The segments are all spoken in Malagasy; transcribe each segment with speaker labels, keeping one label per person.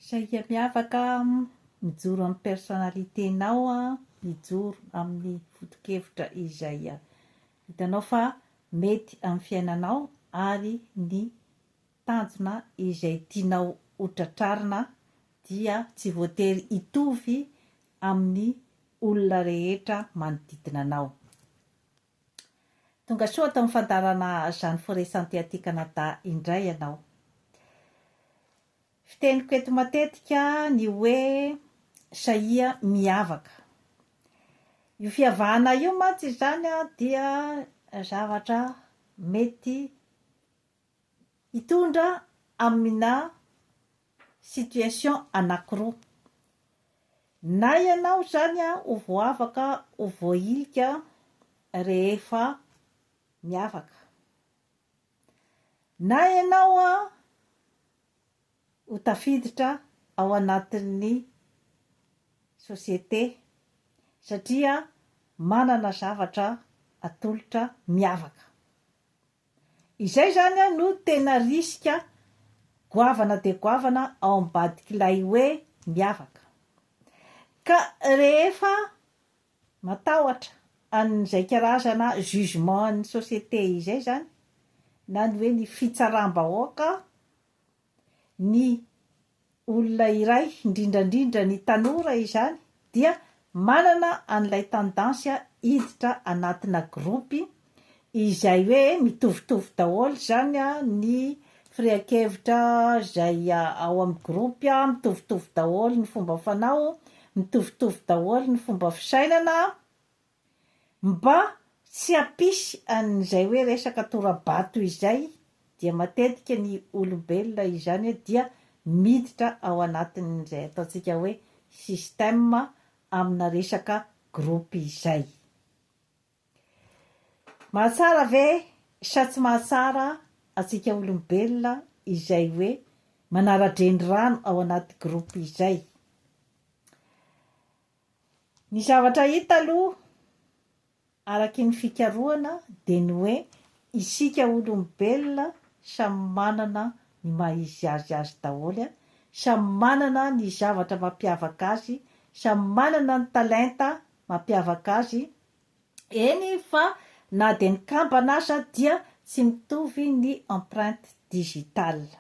Speaker 1: Saia miavaka mijoro amin'ny personnaliténao mijoro amin'ny foto-kevitra izay hitanao fa mety amin'ny fiainanao ary ny tanjona izay tianao hotratrarina dia tsy voatery hitovy amin'ny olona rehetra manodidina anao. Tonga soa atao mifandarana izany foresanty Kanada indray ianao. Fiteniko eto matetika ny hoe saia miavaka. Io fiavahana io mantsy izany dia zavatra mety hitondra amina situation anankiroa. Na ianao zany ho voavaka ho voailika rehefa miavaka. Na ianao ho tafiditra ao anatin'ny sosiete satria manana zavatra atolotra miavaka. Izay zany no tena risika goavana de goavana ao ambadik'ilay hoe miavaka. Ka rehefa matahotra an'izay karazana jugement ny sosiete izay zany, na ny hoe ny fitsaram-bahoaka, ny olona iray indrindrandrindra ny tanora izany dia manana an'ilay tendansy hiditra anatina gropy izay hoe mitovitovy daholo zany ny firea-kevitra izay ao amin'ny gropy, mitovitovy daholo ny fomba fanao, mitovitovy daholo ny fomba fisainana, mba tsy hampisy an'izay hoe resaka tora-bato izay dia matetika ny olombelona izany dia miditra ao anatin'izay ataontsika hoe système amina resaka gropy izay. Mahatsara ve sa tsy mahatsara antsika olombelona izay hoe manara-dreny rano ao anaty gropy izay? Ny zavatra hita aloha araky ny fikarohana dia ny hoe isika olombelona samy manana ny maha-izy azy daholo, samy manana ny zavatra mampiavaka azy, samy manana ny talenta mampiavaka azy. Eny fa na dia ny kambana aza dia tsy mitovy ny empreinte digitale.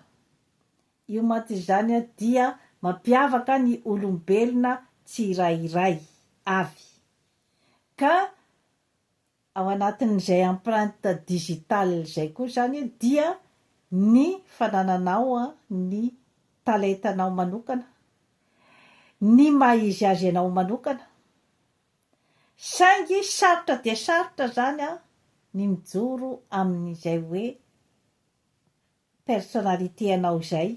Speaker 1: Io mantsy izany dia mampiavaka ny olombelona tsirairay avy. Ka ao anatin'izay empreinte digitale izay koa zany dia ny fanananao ny talentanao manokana, ny maha-izy azy anao manokana. Saingy sarotra dia sarotra zany ny mijoro amin'izay hoe personnalité anao izay.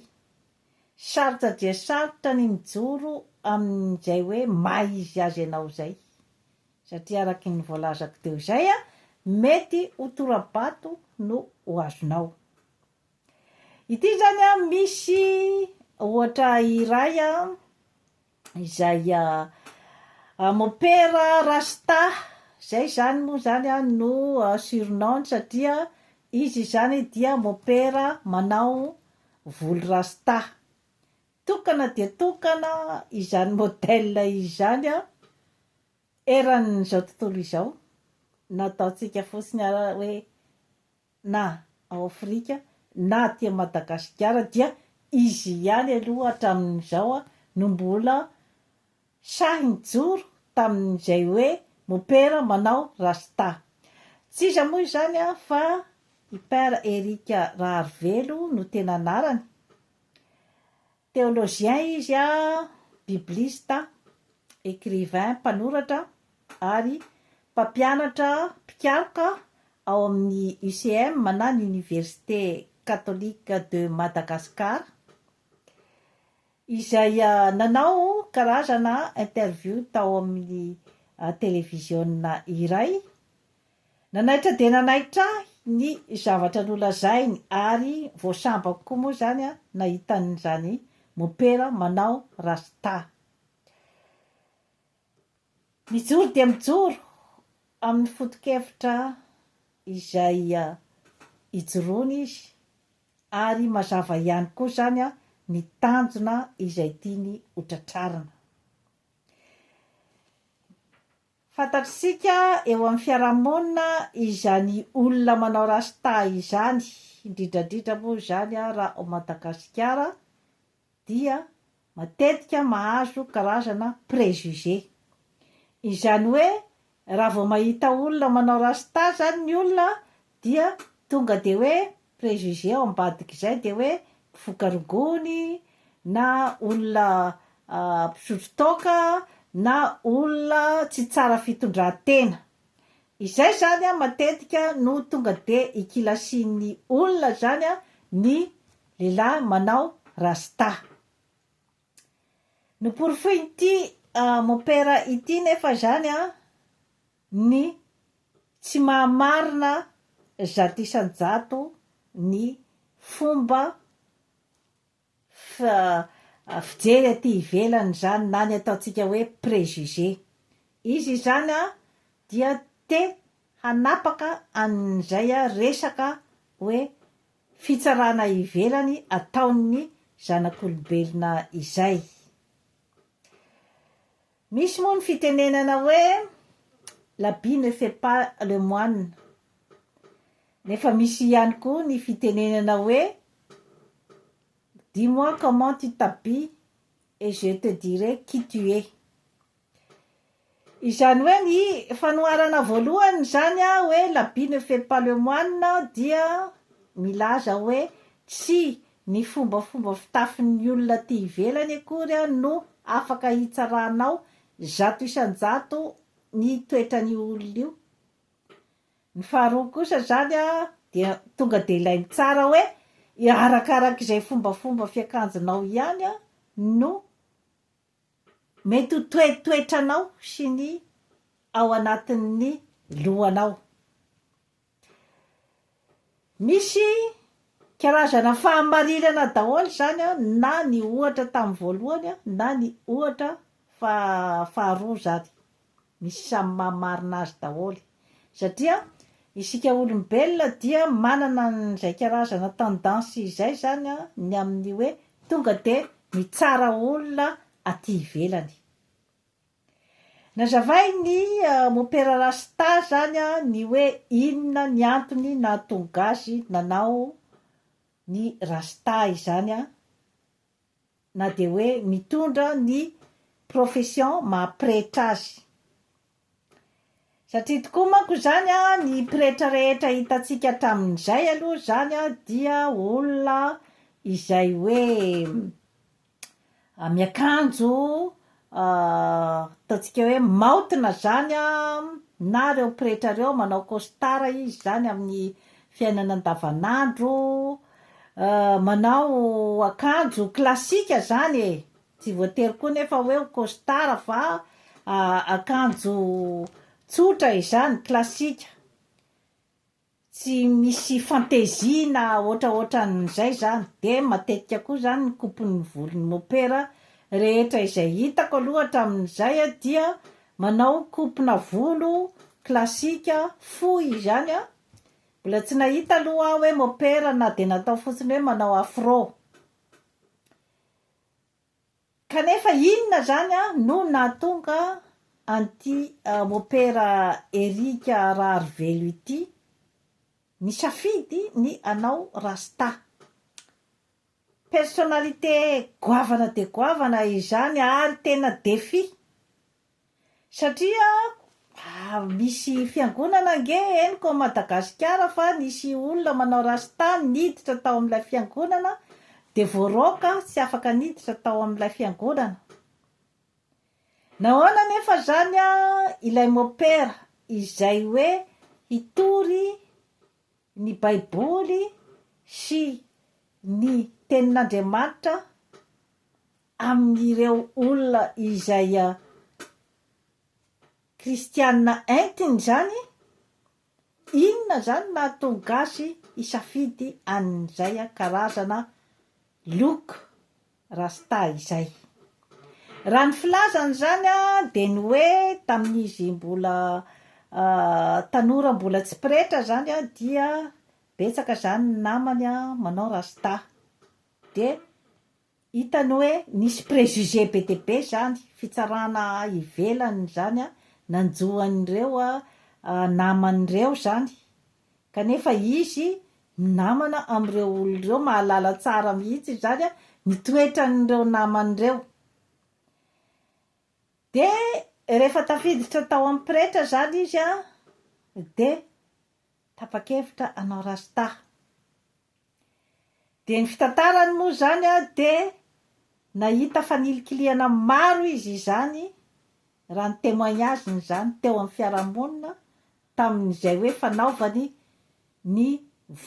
Speaker 1: Sarotra dia sarotra ny mijoro amin'izay hoe maha-izy azy anao izay. Satria araky ny voalazako teo izay mety ho tora-bato no ho azonao. Ity zany misy ohatra iray izay mopera rasta, zay zany moa zany no surnom satria izy zany dia mopera manao volo rasta. Tokana dia tokana izany modèle izany eran'izao tontolo izao. Nataontsika fotsiny hoe na ao Afrika na aty Madagasikara dia izy ihany aloha hatramin'izao no mbola sahy nijoro tamin'izay hoe mopera manao rasta. Tsy iza moa izany fa i Père Éric Raharivelo no tena anarany. Théologien izy bibliste, écrivain, mpanoratra ary mpampianatra mpikaroka ao amin'ny UCM na ny Université Catholique de Madagascar, izay nanao karazana interview tao amin'ny televisionna iray. Nanaitra dia nanaitra ny zavatra nolazainy ary voasambako koa moa zany nahitan'izany mopera manao rasta. Mijoro dia mijoro amin'ny foto-kevitra izay ijoroany izy ary mazava ihany koa zany ny tanjona izay tiany hotratrarana. Fantatritsika eo amin'ny fiarahamonina izany olona manao rasta izany, indrindrandrindra moa izany raha ao Madagasikara, dia matetika mahazo karazana préjugé. Izany hoe raha vao mahita olona manao rasta zany ny olona dia tonga de hoe préjugé ao ambadik'izay de hoe mpivokarongony na olona mpisotro toaka na olona tsy tsara fitondran-tena. Izay zany matetika no tonga de ikilasian'ny olona zany ny lehilahy manao rasta. No porofoin'ity mopera ity nefa zany ny tsy mahamarina zato isan-jato ny fomba fijery aty ivelany zany na ny ataontsika hoe préjugé. Izy zany dia te hanapaka an'izay resaka hoe fitsarana ivelany ataon'ny zanak'olombelona izay. Misy moa ny fitenenana hoe l'habit ne fait pas le moine. Nefa misy ihany koa ny fitenenana hoe dis-moi comment tu t'habilles et je te dirai qui tu es. Izany hoe ny fanoharana voalohany zany hoe l'habit ne fait pas le moine dia milaza hoe tsy ny fombafomba fitafin'ny olona ty ivelany akory no afaka hitsaranao zato isan-jato ny toetran'ny olona io. Ny faharoa kosa zany dia tonga de ilainy tsara hoe arakarak'izay fombafomba fiakanjonao ihany no mety ho toetranao sy ny ao anatin'ny lohanao. Misy karazana fahamarinana daholo zany na ny ohatra tamin'ny voalohany na ny ohatra faharoa zany. Misy samy mahamarina azy daholo satria isika olombelona dia manana n'izay karazana tendansy izay zany ny amin'ny hoe tonga de mitsara olona aty ivelany. Nazavay ny mopera rasta zany ny hoe inona ny antony nahatonga azy nanao ny rasta izany na de hoe mitondra ny profession mahapretra azy. Satria tokoa manko zany ny pretra rehetra hitantsika hatramin'izay aloha zany dia olona izay hoe miakanjo ataontsika hoe maotina zany na reo pretra reo manao costard izy zany amin'ny fiainana andavanandro, manao akanjo klasika zany tsy voatery koa nefa hoe costard fa akanjo tsotra izany klasika, tsy misy fantaisie na ohatraohatran'izay zany. De matetika koa zany ny kopon'ny volon'ny mopera rehetra izay hitako aloha hatramin'izay dia manao kopona volo klasika fohy zany mbola tsy nahita aloha hoe mopera na de natao fotsiny hoe manao afro. Kanefa inona zany no nahatonga anty mopera Erika Raharivelo ity ny safidy ny anao rasta. Personnalité goavana de goavana izany ary tena défi satria misy fiangonana nge henoko Madagasikara fa nisy olona manao rasta niditra tao amin'ilay fiangonana de voaroka tsy afaka niditra tao amin'ilay fiangonana. Nahoana nefa zany ilay mopera izay hoe hitory ny baiboly sy ny tenin'Andriamanitra amin'ireo olona izay kristianina entiny zany, inona zany nahatonga azy isafidy an'izay karazana look rasta izay. Raha ny filazany zany de ny hoe tamin'izy mbola tanora mbola tsy pretra zany dia betsaka zany ny namany manao rasta. De hitany hoe nisy préjugé be dia be zany fitsarana ivelany zany a nanjohan'ireo naman'ireo zany kanefa izy namana am'ireo olon'ireo mahalala tsara mihitsy zany a nitoetran'ireo naman'ireo de rehefa tafiditra tao amin'ny pretra zany izy a de tapa-kevitra anao rasta de ny fitantarany moa zany a de nahita fanilikiliana maro izy zany raha ny témoignageny zany teo amin'ny fiarahamonina tamin'izay hoe fanaovany ny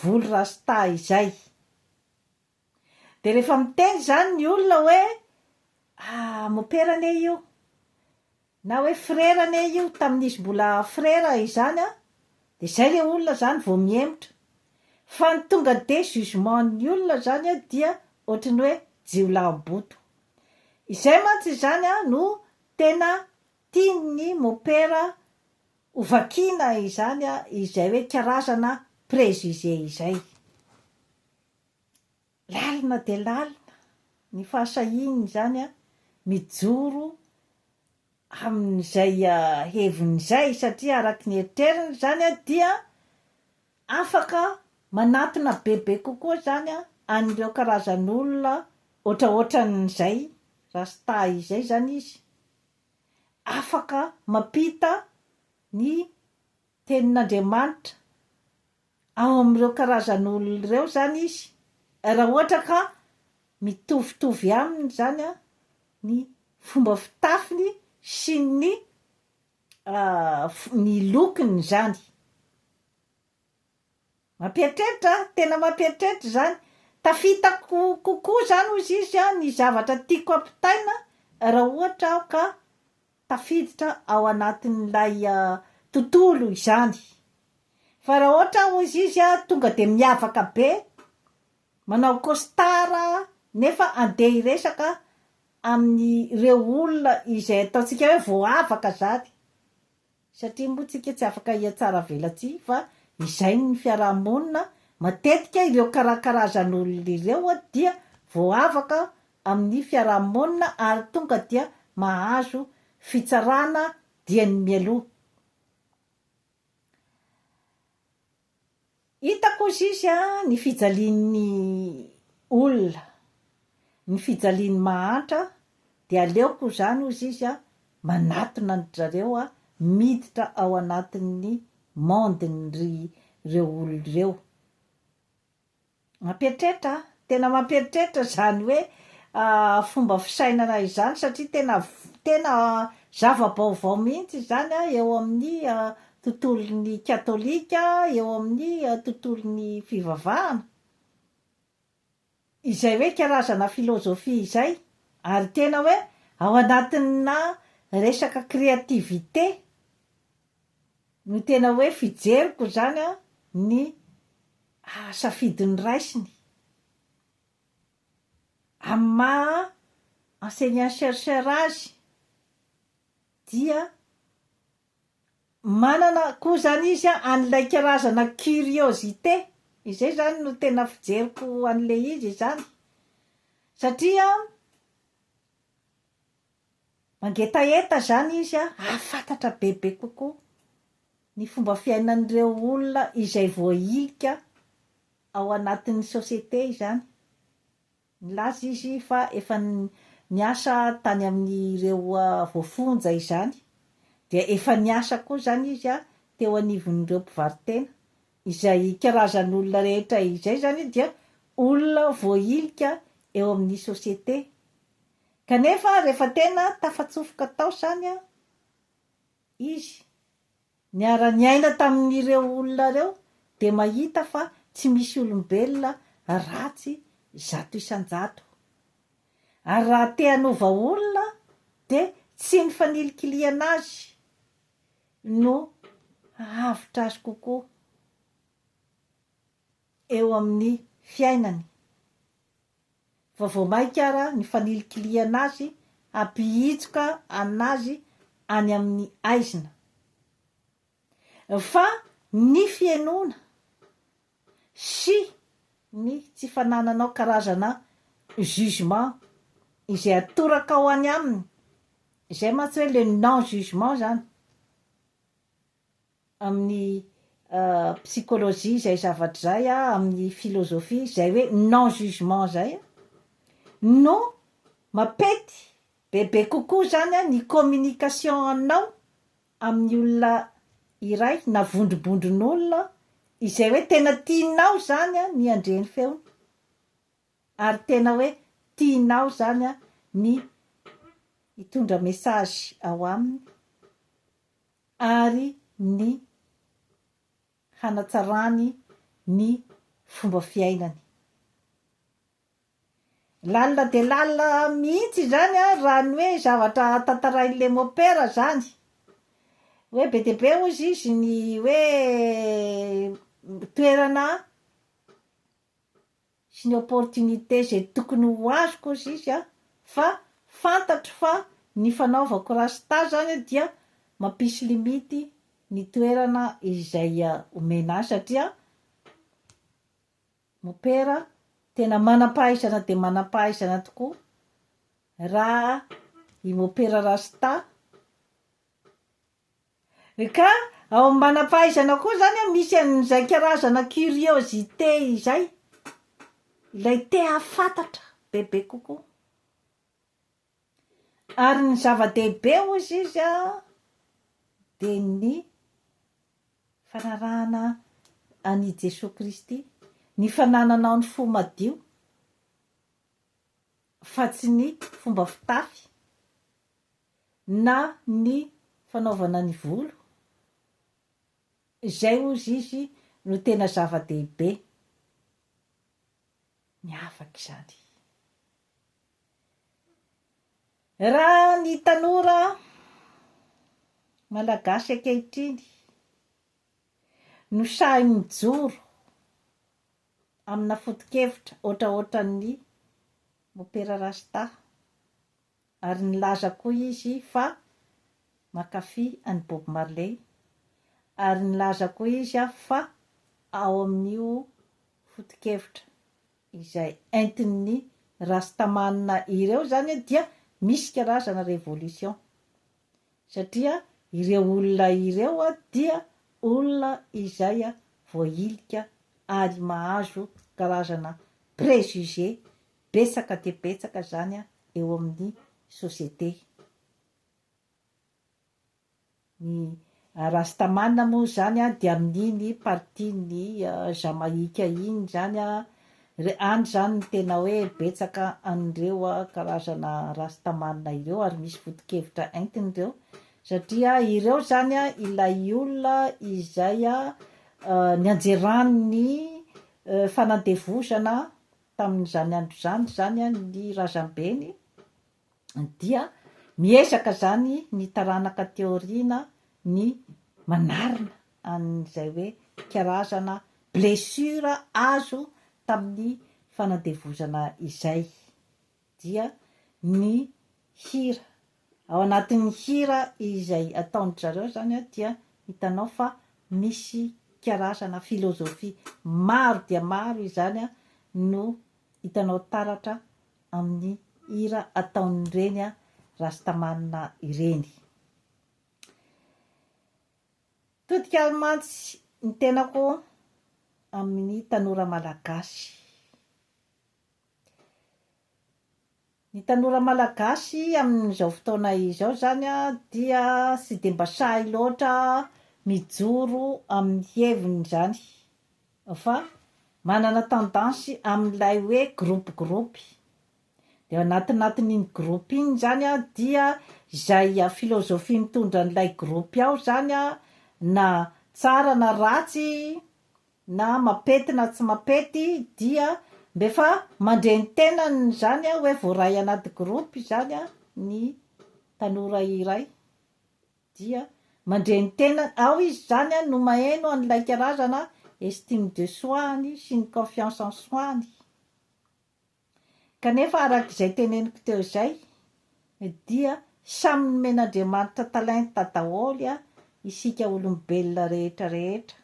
Speaker 1: volo rasta izay de rehefa miteny zany ny olona hoe moperane io na hoe frerane io tamin'izy mbola frera izany a de zay le olona zany vao miemotra fa ny tonga de jugement ny olona zany a dia ohatrany hoe jiolaboto izay mantsy zany a no tena tiany mopera ovakina izany a izay hoe karazana préjugé izay lalina de lalina ny fahasahiny zany a mijoro amin'izay heviny izay satria araky ny eritreriny zany a dia afaka manatona bebe kokoa zany a an'ireo karazan'olona ohatraohatran'izay rasta izay zany izy afaka mampita ny tenin'Andriamanitra ao amin'ireo karazan'olona ireo zany izy raha ohatra ka mitovitovy aminy zany a ny fomba fitafiny sy ny lokiny zany mampieritreritra tena mampieritreritra zany tafitako kokoa zany ozy izy a ny zavatra tiako ampitaina raha ohatra aho ka tafiditra ao anatin'ilay tontolo izany fa raha ohatra ozy izy a tonga de miavaka be manao costara nefa andeha hiresaka amin'ireo olona izay ataontsika hoe voavaka zany satria moa tsika tsy afaka hiatsara velatsi fa izay ny fiarahamonina matetika ireo karakarazan'olona ireo dia voavaka amin'ny fiarahamonina ary tonga dia mahazo fitsarana dia ny mialoha hitako izy izy a ny fijalian'ny olona ny fijaliany mahantra de aleoko zany ozy izy a manatona ny zareo a miditra ao anatin'ny mondeny reo olona ireo mampieritreritra tena mampieritreritra zany hoe fomba fisainana izany satria tena zava-baovao mihitsy zany a eo amin'ny tontolon'ny katolika eo amin'ny tontolon'ny fivavahana izay hoe karazana filôzofia izay ary tena hoe ao anatina resaka créativité no tena hoe fijeriko zany a ny safidiny raisiny amin'ny maha enseignant chercheur azy dia manana koa zany izy a an'ilay karazana curiosité izay zany no tena fijeriko an'le izy zany satria mangetaeta zany izy a afantatra bebe kokoa ny fomba fiainan'ireo olona izay voailika ao anatin'ny société izany milaza izy fa efa niasa tany amin'ireo voafonja izany dia efa niasa koa zany izy a teo anivon'ireo mpivarotena izay karazan'olona rehetra izay zany dia olona voailika eo amin'ny société kanefa rehefa tena tafatsofoka tao zany a izy niara-niaina tamin'ireo olona reo de mahita fa tsy misy olombelona ratsy zato isan-jato ary raha te hanova olona de tsy ny fanilikiliana azy no ahavitra azy kokoa eo amin'ny fiainany fa vao mainka ara ny fanilikiliana azy ampihitsoka anazy any amin'ny aizina fa ny fiainona sy ny tsy fanananao karazana jugement izay atoraka ao any aminy, izay mantsy hoe le non jugement zany amin'ny psychologie zay zavatra zay amin'ny philosophie zay hoe non jugement zay no mapety bebe kokoa zany ny communication anao amin'ny olona iray na vondrobondron'olona izay hoe tena tianao zany ny andreny feony ary tena hoe tianao zany ny hitondra message ao aminy ary ny hanatsarany ny fomba fiainany. Lalina de lalina mihitsy zany raha ny hoe zavatra tantarain'le mopera zany hoe be de be ozy izy ny hoe toerana sy ny opportunité zay tokony ho azoko izy izy fa fantatro fa ny fanaovako rasta zany dia mampisy limity ny toerana izay omena azy satria mopera tena manam-pahaizana de manam-pahaizana tokoa raha i mopera rasta ka ao amin'ny manam-pahaizana koa zany misy an'izay karazana curiosité izay ilay te hafantatra bebe kokoa ary ny zava-dehibe ozy izy de ny fanarahana any Jesosy Kristy, ny fanananao ny fo madio fa tsy ny fomba fitafy na ny fanaovana ny volo, zay ozy izy no tena zava-dehibe ny afaky zany. Raha ny tanora malagasy ankehitriny no sahy mijoro amina foto-kevitra ohatraohatran'ny mopera rasta ary nilaza koa izy fa mankafy any Bob Marley ary nilaza koa izy fa ao amin'io foto-kevitra izay entin'ny rastamanina ireo zany dia misy karazana révolution satria ireo olona ireo dia olona izay voailika ary mahazo karazana préjugé betsaka de betsaka zany eo amin'ny société. Ny rastamanina moa zany dia amin'iny partie-ny Jamaïque iny zany any zany tena hoe betsaka an'ireo karazana rastamanina ireo ary misy foto-kevitra entin'ireo satria ireo zany ilay olona izay nianjeran'ny fanandevozana tamin'izany andro zany ny razambeny dia miezaka zany ny taranaka teoriana ny manarina an'izay hoe karazana blessure azo tamin'ny fanandevozana izay dia ny hira ao anatin'ny hira izay ataon'ny zareo zany dia hitanao fa misy karazana filozofia maro dia maro izany no hitanao taratra amin'ny hira ataon'ireny rastamanina ireny. Todika mantsy ny tenako amin'ny tanora malagasy. Ny tanora malagasy amin'izao fotoana izao zany dia tsy de mba sahy loatra mijoro amin'ny heviny zany fa manana tendansy amin'ilay hoe groupe de anatinatin'iny groupe iny zany dia izay filozofia mitondra an'ilay groupe ao zany na tsara na ratsy na mapety na tsy mapety dia mbefa mandreny tenany zany hoe voaray anaty groupe zany ny tanora iray dia mandreny tenany ao izy zany no maheno an'ilay karazana estime de soi-ny sy ny confiance en soi-ny. Kanefa arak'izay teneniko teo izay dia samy nomen'Andriamanitra talenta daholo isika olombelona rehetra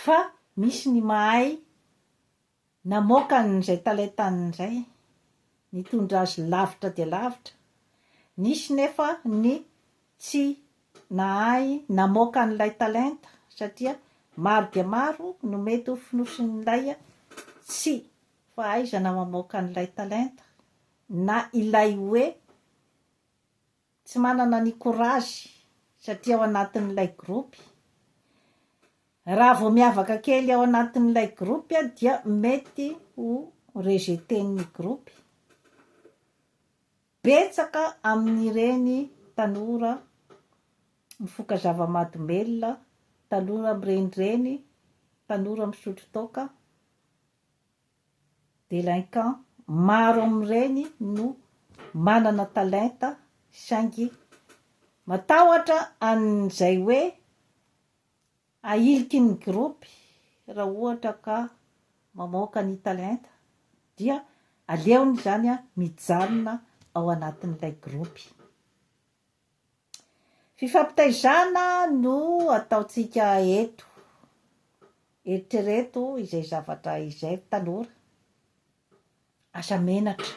Speaker 1: fa misy ny mahay namoaka n'izay talentany zay nitondra azy lavitra dia lavitra. Nisy nefa ny tsy nahay namoaka an'ilay talenta satria maro dia maro no mety ho finosin'ilay tsy fahaizana mamoaka an'ilay talenta na ilay hoe tsy manana ny courage satria ao anatin'ilay gropy. Raha vao miavaka kely ao anatin'ilay gropy dia mety ho rejeten'ny gropy. Betsaka amin'ireny tanora mifoka zava-mahadomelona, tanora mirenireny, tanora misotro toaka, délinquant, maro amin'ireny no manana talenta saingy matahotra an'izay hoe ahiliky ny gropy raha ohatra ka mamoaka ny talenta dia aleony zany mijanona ao anatin'ilay gropy. Fifampitaizana no ataontsika eto, eritrereto izay zavatra izay tanora, asa menatra,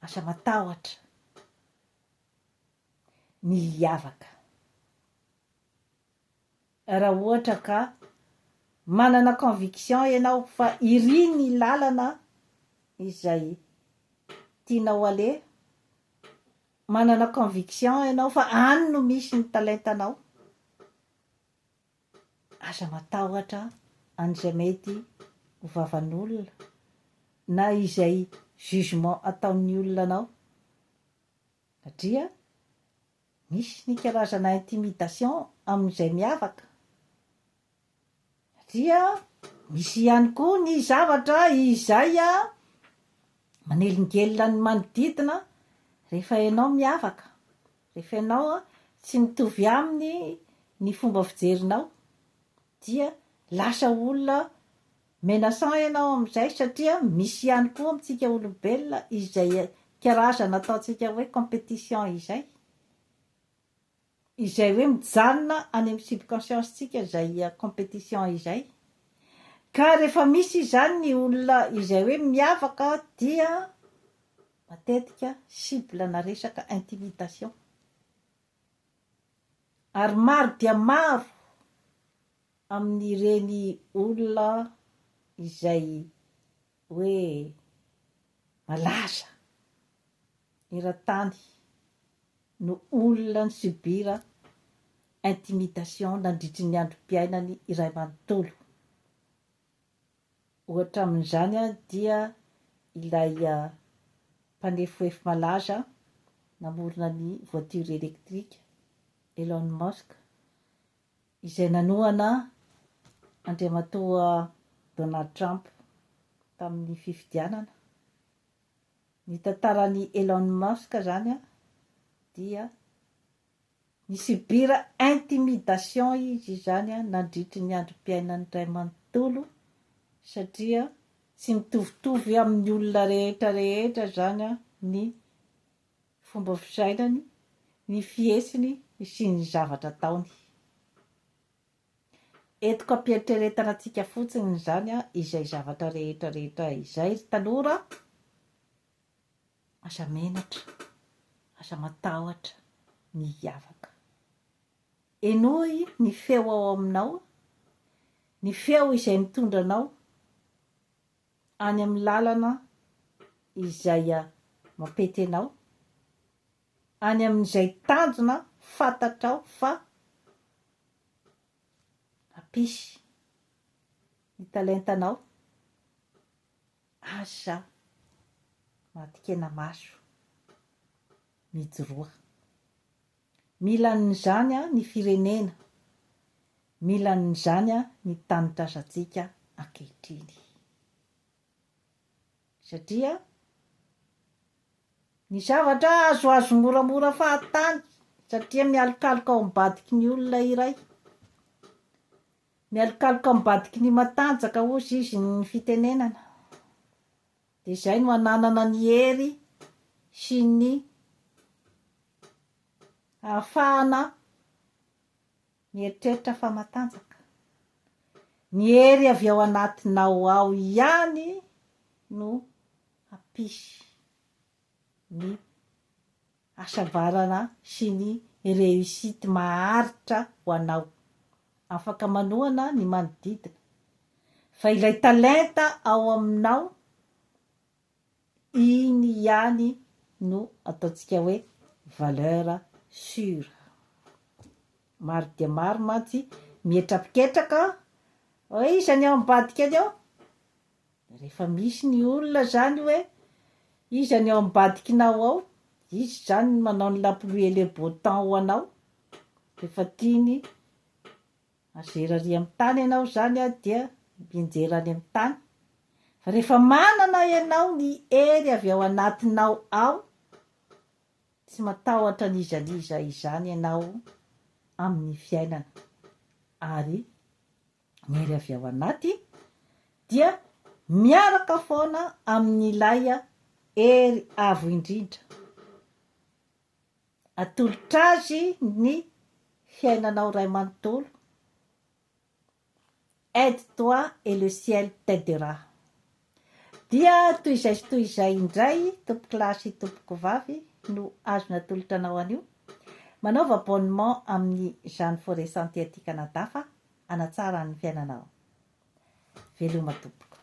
Speaker 1: asa matahotra, ny hiavaka. Raha ohatra ka manana conviction ianao fa iry ny lalana izay tianao aleha, manana conviction ianao fa any no misy ny talentanao, asa matahotra an'izay mety ho vavan'olona na izay jugement ataon'ny olona anao satria misy ny karazana intimidation amin'izay miavaka. Satria misy ihany koa ny zavatra izay manelingelina ny manodidina rehefa ianao miavaka, rehefa ianao tsy mitovy aminy ny fomba fijerinao dia lasa olona menaçant ianao amin'izay satria misy ihany koa amintsika olombelona izay karazana ataontsika hoe compétition izay hoe mijanona any amin'ny subconscience-tsika izay compétition izay. Ka rehefa misy zany ny olona izay hoe miavaka dia matetika cible-na resaka intimidation. Ary maro dia maro amin'ireny olona izay hoe malaza eran-tany no olona ny subira intimidation nandritry ny androm-piainany iray manontolo. Ohatra amin'izany dia ilay mpanefoefo malaza namorona ny voiture électrique Elon Musk izay nanohana andriamatoa Donald Trump tamin'ny fifidianana. Ny tantaran'ny Elon Musk zany dia nisubira intimidation izy zany nandritry ny androm-piainany iray manontolo satria tsy mitovitovy amin'ny olona rehetra zany ny fomba fisainany, ny fiesiny sy ny zavatra ataony. Etiko ampieritrretana antsika fotsiny zany izay zavatra rehetra izay tanora, asa menatra, asa matahotra, ny hiavaka. Enoy ny feo ao aminao, ny feo izay mitondra anao any amin'ny lalana izay mampety anao, any amin'izay tanjona fantatrao fa hampisy ny talentanao, asa matikena maso, mijoroa. Mila n'izany ny firenena, mila n'izany ny tanitr'asantsika ankehitriny. Satria ny zavatra azoazo moramora fahatany satria mialokaloka ao ambadiky ny olona iray, mialokaloka ao ambadiky ny matanjaka ozy izy ny fitenenana, dia izay no ananana ny hery sy ny ahafahana mieritreritra fa matanjaka. Ny hery avy ao anatinao ao ihany no hampisy ny asavarana sy ny réussite maharitra ho anao. Afaka manohana ny manodidina, fa ilay talenta ao aminao, iny ihany no ataontsika hoe valeur sûre. Maro dia maro mantsy mietrapiketraka hoe iza ny ao ambadika any ao. Rehefa misy ny olona zany hoe iza ny ao ambadikinao ao, izy zany manao ny la pluie et le beau temps ho anao. Rehefa tiany azerary amin'ny tany ianao zany dia mianjera any amin'ny tany. Fa rehefa manana ianao ny hery avy ao anatinao ao, tsy matahotra n'iza izany ianao amin'ny fiainana. Ary ny hery avy ao anaty dia miaraka foana amin'ilay hery avo indrindra. Atolotra azy ny fiainanao ray manontolo. Aide-toi et le ciel t'aidera. Dia toy izay sy toy izay indray tompoko lahy sy tompoko vavy no azo natolotra anao anio. Manaova abonnement amin'ny Jeanne Forêt Santé aty Canada fa hanatsara ny fiainanao. Veloma tompoko.